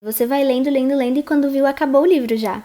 Você vai lendo, lendo, lendo e quando viu, acabou o livro já.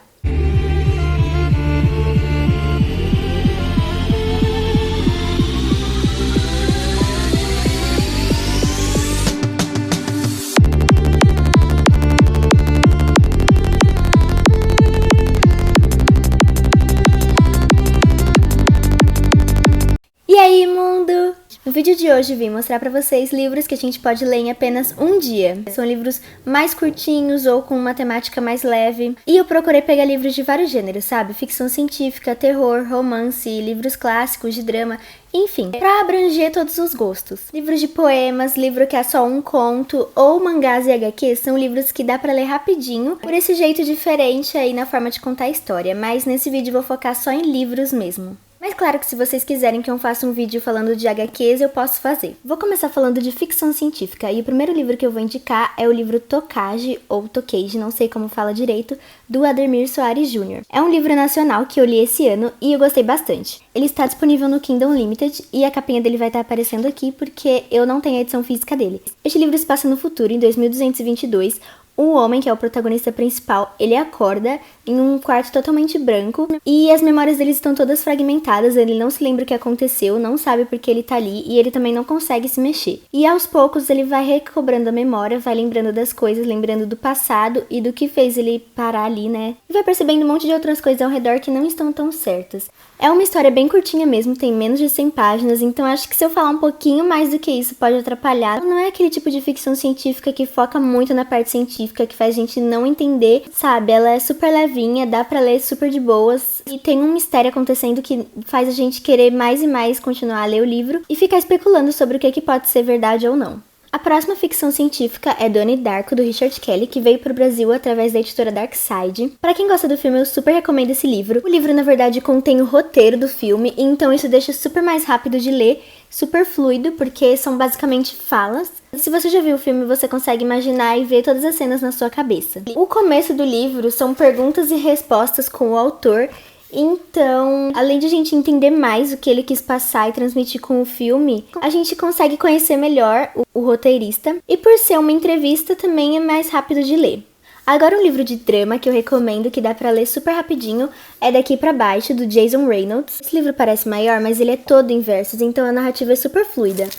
E aí, mundo! No vídeo de hoje vim mostrar pra vocês livros que a gente pode ler em apenas um dia. São livros mais curtinhos ou com uma temática mais leve. E eu procurei pegar livros de vários gêneros, sabe? Ficção científica, terror, romance, livros clássicos, de drama, enfim, pra abranger todos os gostos. Livros de poemas, livro que é só um conto, ou mangás e HQs são livros que dá pra ler rapidinho, por esse jeito diferente aí na forma de contar a história. Mas nesse vídeo eu vou focar só em livros mesmo. Mas claro que se vocês quiserem que eu faça um vídeo falando de HQs, eu posso fazer. Vou começar falando de ficção científica, e o primeiro livro que eu vou indicar é o livro Tokage, ou Tokage, não sei como fala direito, do Ademir Soares Jr. É um livro nacional que eu li esse ano e eu gostei bastante. Ele está disponível no Kindle Unlimited e a capinha dele vai estar aparecendo aqui porque eu não tenho a edição física dele. Este livro se passa no futuro, em 2222, o homem, que é o protagonista principal, ele acorda em um quarto totalmente branco e as memórias dele estão todas fragmentadas, ele não se lembra o que aconteceu, não sabe porque ele tá ali e ele também não consegue se mexer. E aos poucos ele vai recobrando a memória, vai lembrando das coisas, lembrando do passado e do que fez ele parar ali, né? E vai percebendo um monte de outras coisas ao redor que não estão tão certas. É uma história bem curtinha mesmo, tem menos de 100 páginas, então acho que se eu falar um pouquinho mais do que isso pode atrapalhar. Não é aquele tipo de ficção científica que foca muito na parte científica, que faz a gente não entender, sabe? Ela é super levinha, dá pra ler super de boas, e tem um mistério acontecendo que faz a gente querer mais e mais continuar a ler o livro e ficar especulando sobre o que pode ser verdade ou não. A próxima ficção científica é Donnie Darko, do Richard Kelly, que veio pro Brasil através da editora Darkside. Pra quem gosta do filme, eu super recomendo esse livro. O livro, na verdade, contém o roteiro do filme, então isso deixa super mais rápido de ler, super fluido, porque são basicamente falas. Se você já viu o filme, você consegue imaginar e ver todas as cenas na sua cabeça. O começo do livro são perguntas e respostas com o autor. Então, além de a gente entender mais o que ele quis passar e transmitir com o filme, a gente consegue conhecer melhor o roteirista. E por ser uma entrevista, também é mais rápido de ler. Agora um livro de drama que eu recomendo, que dá pra ler super rapidinho, é Daqui Pra Baixo, do Jason Reynolds. Esse livro parece maior, mas ele é todo em versos, então a narrativa é super fluida.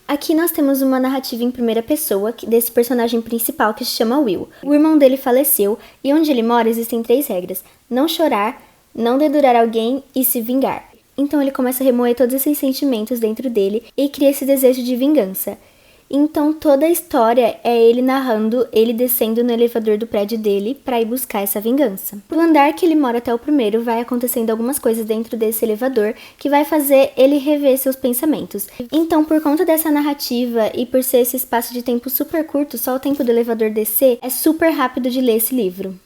Aqui nós temos uma narrativa em primeira pessoa desse personagem principal que se chama Will. O irmão dele faleceu e onde ele mora existem 3 regras: não chorar, não dedurar alguém e se vingar. Então ele começa a remoer todos esses sentimentos dentro dele e cria esse desejo de vingança. Então toda a história é ele narrando, ele descendo no elevador do prédio dele para ir buscar essa vingança. No andar que ele mora até o primeiro, vai acontecendo algumas coisas dentro desse elevador que vai fazer ele rever seus pensamentos. Então, por conta dessa narrativa e por ser esse espaço de tempo super curto, só o tempo do elevador descer, é super rápido de ler esse livro.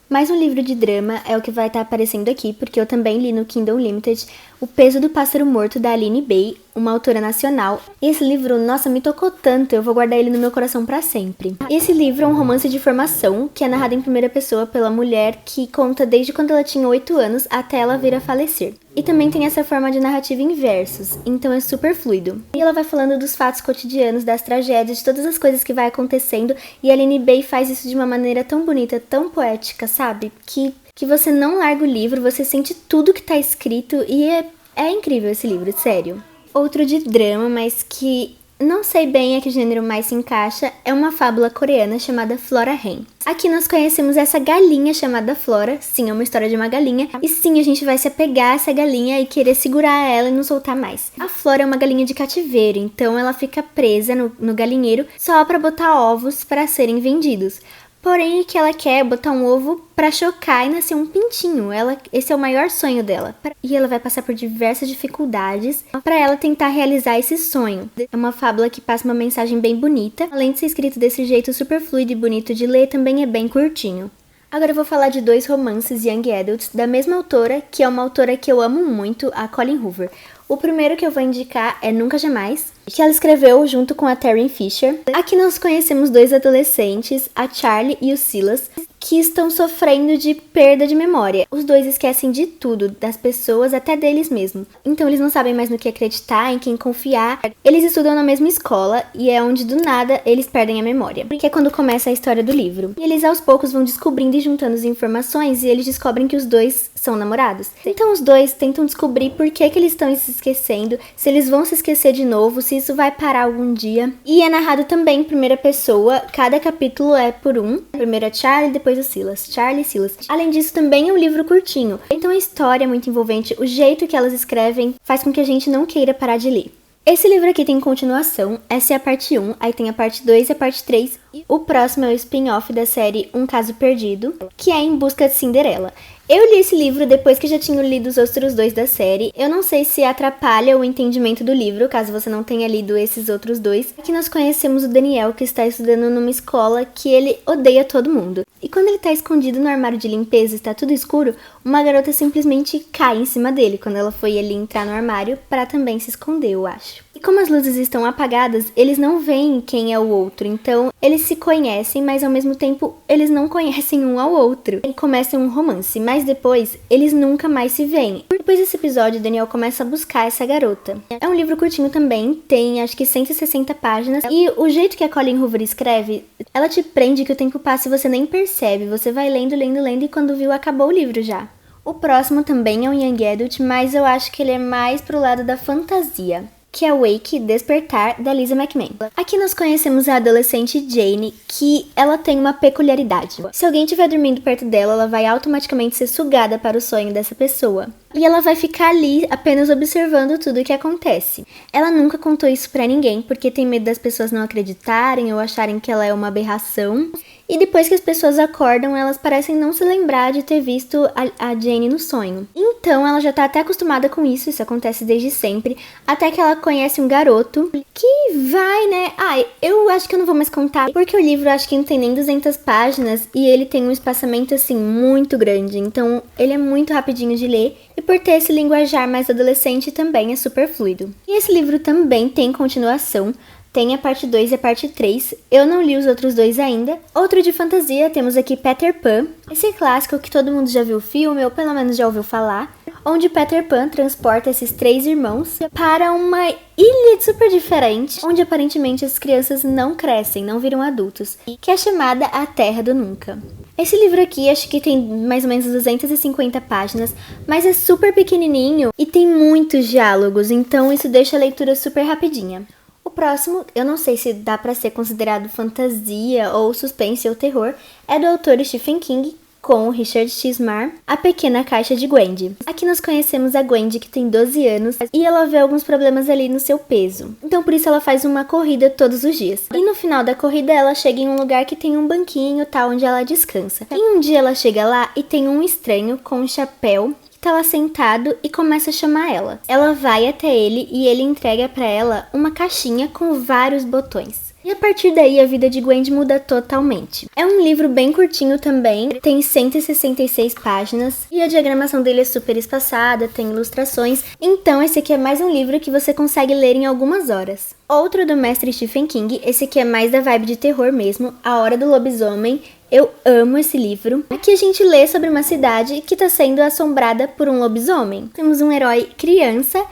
Mais um livro de drama é o que vai estar aparecendo aqui, porque eu também li no Kindle Unlimited, O Peso do Pássaro Morto, da Aline Bay, uma autora nacional. E esse livro, nossa, me tocou tanto, eu vou guardar ele no meu coração pra sempre. Esse livro é um romance de formação, que é narrado em primeira pessoa pela mulher, que conta desde quando ela tinha 8 anos até ela vir a falecer. E também tem essa forma de narrativa em versos, então é super fluido. E ela vai falando dos fatos cotidianos, das tragédias, de todas as coisas que vai acontecendo, e a Aline Bay faz isso de uma maneira tão bonita, tão poética, sabe? Que você não larga o livro, você sente tudo que tá escrito, e é incrível esse livro, sério. Outro de drama, mas que não sei bem a que gênero mais se encaixa, é uma fábula coreana chamada Flora Hen. Aqui nós conhecemos essa galinha chamada Flora, sim, é uma história de uma galinha, e sim, a gente vai se apegar a essa galinha e querer segurar ela e não soltar mais. A Flora é uma galinha de cativeiro, então ela fica presa no galinheiro só pra botar ovos para serem vendidos. Porém, o que ela quer é botar um ovo pra chocar e nascer um pintinho. Esse é o maior sonho dela. E ela vai passar por diversas dificuldades pra ela tentar realizar esse sonho. É uma fábula que passa uma mensagem bem bonita. Além de ser escrito desse jeito super fluido e bonito de ler, também é bem curtinho. Agora eu vou falar de 2 romances young adults da mesma autora, que é uma autora que eu amo muito, a Colleen Hoover. O primeiro que eu vou indicar é Nunca Jamais, que ela escreveu junto com a Tarryn Fisher. Aqui nós conhecemos 2 adolescentes, a Charlie e o Silas. que estão sofrendo de perda de memória. Os dois esquecem de tudo, das pessoas, até deles mesmos. Então eles não sabem mais no que acreditar, em quem confiar. Eles estudam na mesma escola e é onde do nada eles perdem a memória. Que é quando começa a história do livro. E eles aos poucos vão descobrindo e juntando as informações e eles descobrem que os dois são namorados. Então os dois tentam descobrir por que eles estão se esquecendo, se eles vão se esquecer de novo, se isso vai parar algum dia. E é narrado também em primeira pessoa, cada capítulo é por um. Primeiro é Charlie, depois o Silas. Charlie e Silas. Além disso, também é um livro curtinho. Então a história é muito envolvente, o jeito que elas escrevem faz com que a gente não queira parar de ler. Esse livro aqui tem continuação, essa é a parte 1, aí tem a parte 2 e a parte 3. O próximo é o spin-off da série Um Caso Perdido, que é Em Busca de Cinderela. Eu li esse livro depois que já tinha lido os outros dois da série. Eu não sei se atrapalha o entendimento do livro, caso você não tenha lido esses outros dois. Aqui nós conhecemos o Daniel, que está estudando numa escola que ele odeia todo mundo. E quando ele está escondido no armário de limpeza e está tudo escuro, uma garota simplesmente cai em cima dele quando ela foi ali entrar no armário para também se esconder, eu acho. E como as luzes estão apagadas, eles não veem quem é o outro, então eles se conhecem, mas ao mesmo tempo eles não conhecem um ao outro. E começa um romance, mas depois eles nunca mais se veem. Depois desse episódio, Daniel começa a buscar essa garota. É um livro curtinho também, tem acho que 160 páginas, e o jeito que a Colleen Hoover escreve, ela te prende que o tempo passa e você nem percebe, você vai lendo, lendo, lendo e quando viu acabou o livro já. O próximo também é um Young Adult, mas eu acho que ele é mais pro lado da fantasia, que é Wake, Despertar, da Lisa McMann. Aqui nós conhecemos a adolescente Jane, que ela tem uma peculiaridade. Se alguém estiver dormindo perto dela, ela vai automaticamente ser sugada para o sonho dessa pessoa. E ela vai ficar ali apenas observando tudo o que acontece. Ela nunca contou isso pra ninguém, porque tem medo das pessoas não acreditarem ou acharem que ela é uma aberração. E depois que as pessoas acordam, elas parecem não se lembrar de ter visto a Jane no sonho. Então ela já tá até acostumada com isso acontece desde sempre, até que ela conhece um garoto que vai, né? Eu acho que eu não vou mais contar, porque o livro acho que não tem nem 200 páginas e ele tem um espaçamento assim muito grande, então ele é muito rapidinho de ler. E por ter esse linguajar mais adolescente também é super fluido. E esse livro também tem continuação. Tem a parte 2 e a parte 3. Eu não li os outros dois ainda. Outro de fantasia, temos aqui Peter Pan. Esse clássico que todo mundo já viu o filme, ou pelo menos já ouviu falar. Onde Peter Pan transporta esses 3 irmãos para uma ilha super diferente, onde aparentemente as crianças não crescem, não viram adultos, que é chamada A Terra do Nunca. Esse livro aqui acho que tem mais ou menos 250 páginas, mas é super pequenininho e tem muitos diálogos, então isso deixa a leitura super rapidinha. O próximo, eu não sei se dá pra ser considerado fantasia ou suspense ou terror, é do autor Stephen King, com o Richard X. Marr, A Pequena Caixa de Gwendy. Aqui nós conhecemos a Gwendy, que tem 12 anos, e ela vê alguns problemas ali no seu peso. Então por isso ela faz uma corrida todos os dias. E no final da corrida ela chega em um lugar que tem um banquinho, tal, onde ela descansa. E um dia ela chega lá e tem um estranho com um chapéu tá lá sentado e começa a chamar ela. Ela vai até ele e ele entrega pra ela uma caixinha com vários botões. E a partir daí a vida de Gwendy muda totalmente. É um livro bem curtinho também, tem 166 páginas e a diagramação dele é super espaçada, tem ilustrações. Então esse aqui é mais um livro que você consegue ler em algumas horas. Outro do mestre Stephen King, esse aqui é mais da vibe de terror mesmo, A Hora do Lobisomem. Eu amo esse livro. Aqui a gente lê sobre uma cidade que está sendo assombrada por um lobisomem. Temos um herói criança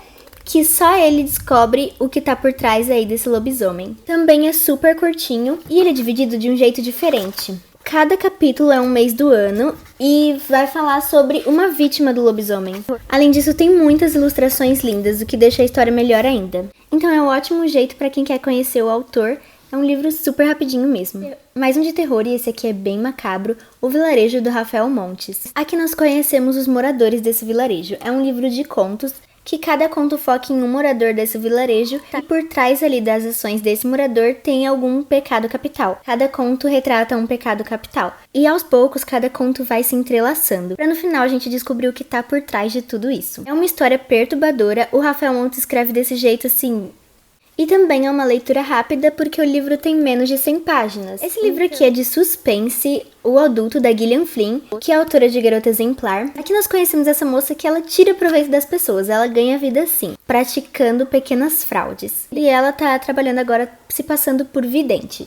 que só ele descobre o que tá por trás aí desse lobisomem. Também é super curtinho e ele é dividido de um jeito diferente. Cada capítulo é um mês do ano e vai falar sobre uma vítima do lobisomem. Além disso, tem muitas ilustrações lindas, o que deixa a história melhor ainda. Então é um ótimo jeito para quem quer conhecer o autor. É um livro super rapidinho mesmo. Mais um de terror, e esse aqui é bem macabro, O Vilarejo, do Rafael Montes. Aqui nós conhecemos os moradores desse vilarejo. É um livro de contos, que cada conto foca em um morador desse vilarejo e por trás ali das ações desse morador tem algum pecado capital. Cada conto retrata um pecado capital. E aos poucos cada conto vai se entrelaçando, para no final a gente descobrir o que tá por trás de tudo isso. É uma história perturbadora, o Rafael Montes escreve desse jeito assim. E também é uma leitura rápida porque o livro tem menos de 100 páginas. Esse livro aqui é de suspense, O Adulto, da Gillian Flynn, que é autora de Garota Exemplar. Aqui nós conhecemos essa moça que ela tira proveito das pessoas, ela ganha vida assim, praticando pequenas fraudes. E ela tá trabalhando agora se passando por vidente.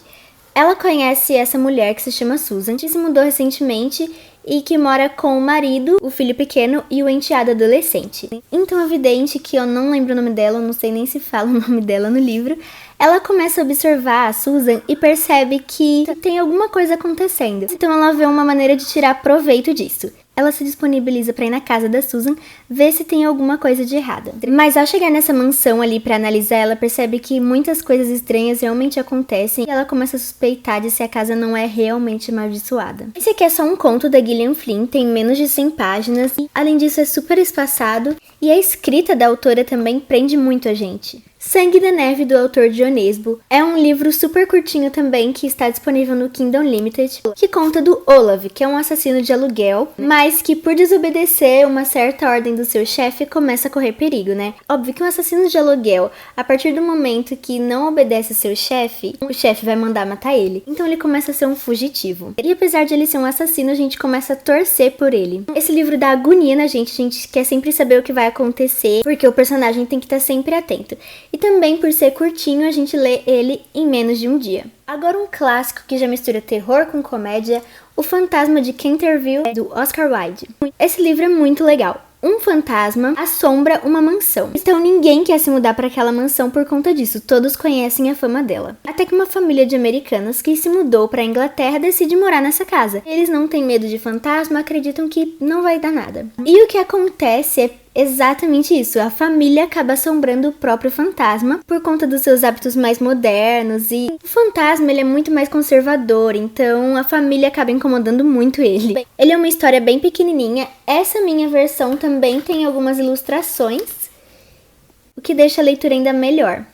Ela conhece essa mulher que se chama Susan, que se mudou recentemente e que mora com o marido, o filho pequeno e o enteado adolescente. Então a vidente, que eu não lembro o nome dela, eu não sei nem se fala o nome dela no livro, ela começa a observar a Susan e percebe que tem alguma coisa acontecendo. Então ela vê uma maneira de tirar proveito disso. Ela se disponibiliza para ir na casa da Susan, ver se tem alguma coisa de errada. Mas ao chegar nessa mansão ali para analisar, ela percebe que muitas coisas estranhas realmente acontecem e ela começa a suspeitar de se a casa não é realmente amaldiçoada. Esse aqui é só um conto da Gillian Flynn, tem menos de 100 páginas, e além disso é super espaçado e a escrita da autora também prende muito a gente. Sangue da Neve, do autor John Nesbo, é um livro super curtinho também que está disponível no Kindle Unlimited, que conta do Olav, que é um assassino de aluguel, mas que por desobedecer uma certa ordem do seu chefe começa a correr perigo, né? Óbvio que um assassino de aluguel, a partir do momento que não obedece seu chefe, o chefe vai mandar matar ele. Então ele começa a ser um fugitivo. E apesar de ele ser um assassino, a gente começa a torcer por ele. Esse livro dá agonia na gente, a gente quer sempre saber o que vai acontecer, porque o personagem tem que estar sempre atento. E também, por ser curtinho, a gente lê ele em menos de um dia. Agora um clássico que já mistura terror com comédia, O Fantasma de Canterville, do Oscar Wilde. Esse livro é muito legal. Um fantasma assombra uma mansão. Então ninguém quer se mudar para aquela mansão por conta disso, todos conhecem a fama dela. Até que uma família de americanos que se mudou para a Inglaterra decide morar nessa casa. Eles não têm medo de fantasma, acreditam que não vai dar nada. E o que acontece é exatamente isso, a família acaba assombrando o próprio fantasma por conta dos seus hábitos mais modernos e o fantasma ele é muito mais conservador, então a família acaba incomodando muito ele. Ele é uma história bem pequenininha, essa minha versão também tem algumas ilustrações, o que deixa a leitura ainda melhor.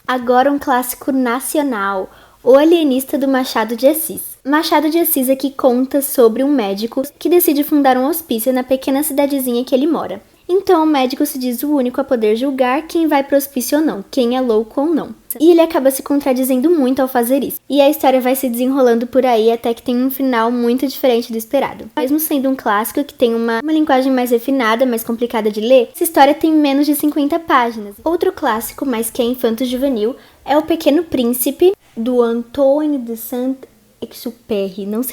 Agora um clássico nacional, O Alienista, do Machado de Assis. Machado de Assis aqui conta sobre um médico que decide fundar um hospício na pequena cidadezinha que ele mora. Então o médico se diz o único a poder julgar quem vai pro hospício ou não, quem é louco ou não. E ele acaba se contradizendo muito ao fazer isso. E a história vai se desenrolando por aí até que tem um final muito diferente do esperado. Mesmo sendo um clássico que tem uma linguagem mais refinada, mais complicada de ler, essa história tem menos de 50 páginas. Outro clássico, mas que é infanto-juvenil, é O Pequeno Príncipe, do Antoine de Saint-Exupéry. Não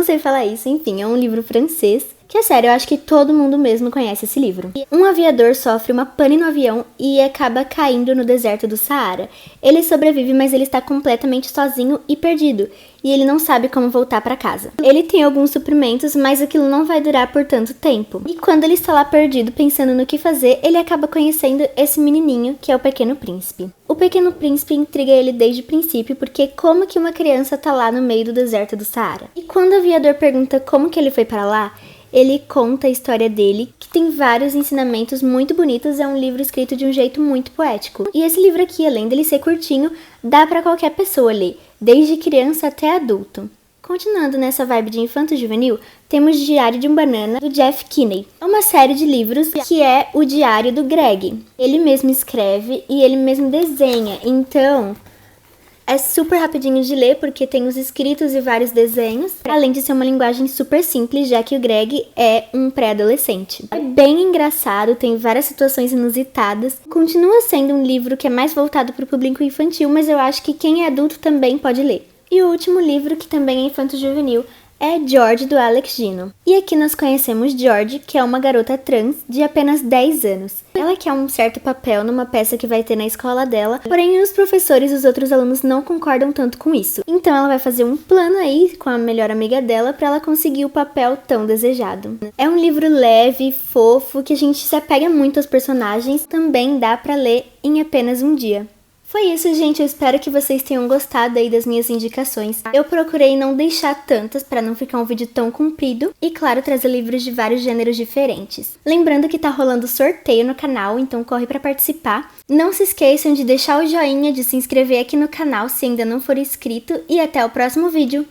sei falar isso, enfim, é um livro francês. Que é sério, eu acho que todo mundo mesmo conhece esse livro. Um aviador sofre uma pane no avião e acaba caindo no deserto do Saara. Ele sobrevive, mas ele está completamente sozinho e perdido, e ele não sabe como voltar para casa. Ele tem alguns suprimentos, mas aquilo não vai durar por tanto tempo. E quando ele está lá perdido, pensando no que fazer, ele acaba conhecendo esse menininho, que é o Pequeno Príncipe. O Pequeno Príncipe intriga ele desde o princípio, porque como que uma criança tá lá no meio do deserto do Saara? E quando o aviador pergunta como que ele foi para lá, ele conta a história dele, que tem vários ensinamentos muito bonitos, é um livro escrito de um jeito muito poético. E esse livro aqui, além dele ser curtinho, dá pra qualquer pessoa ler, desde criança até adulto. Continuando nessa vibe de infanto-juvenil, temos Diário de um Banana, do Jeff Kinney. É uma série de livros que é o diário do Greg. Ele mesmo escreve e ele mesmo desenha, então é super rapidinho de ler porque tem os escritos e vários desenhos, além de ser uma linguagem super simples, já que o Greg é um pré-adolescente. É bem engraçado, tem várias situações inusitadas. Continua sendo um livro que é mais voltado para o público infantil, mas eu acho que quem é adulto também pode ler. E o último livro, que também é infanto-juvenil, é George, do Alex Gino. E aqui nós conhecemos George, que é uma garota trans de apenas 10 anos. Ela quer um certo papel numa peça que vai ter na escola dela, porém os professores e os outros alunos não concordam tanto com isso. Então ela vai fazer um plano aí com a melhor amiga dela para ela conseguir o papel tão desejado. É um livro leve, fofo, que a gente se apega muito aos personagens, também dá para ler em apenas um dia. Foi isso, gente, eu espero que vocês tenham gostado aí das minhas indicações. Eu procurei não deixar tantas para não ficar um vídeo tão comprido e, claro, trazer livros de vários gêneros diferentes. Lembrando que tá rolando sorteio no canal, então corre para participar. Não se esqueçam de deixar o joinha, de se inscrever aqui no canal se ainda não for inscrito e até o próximo vídeo.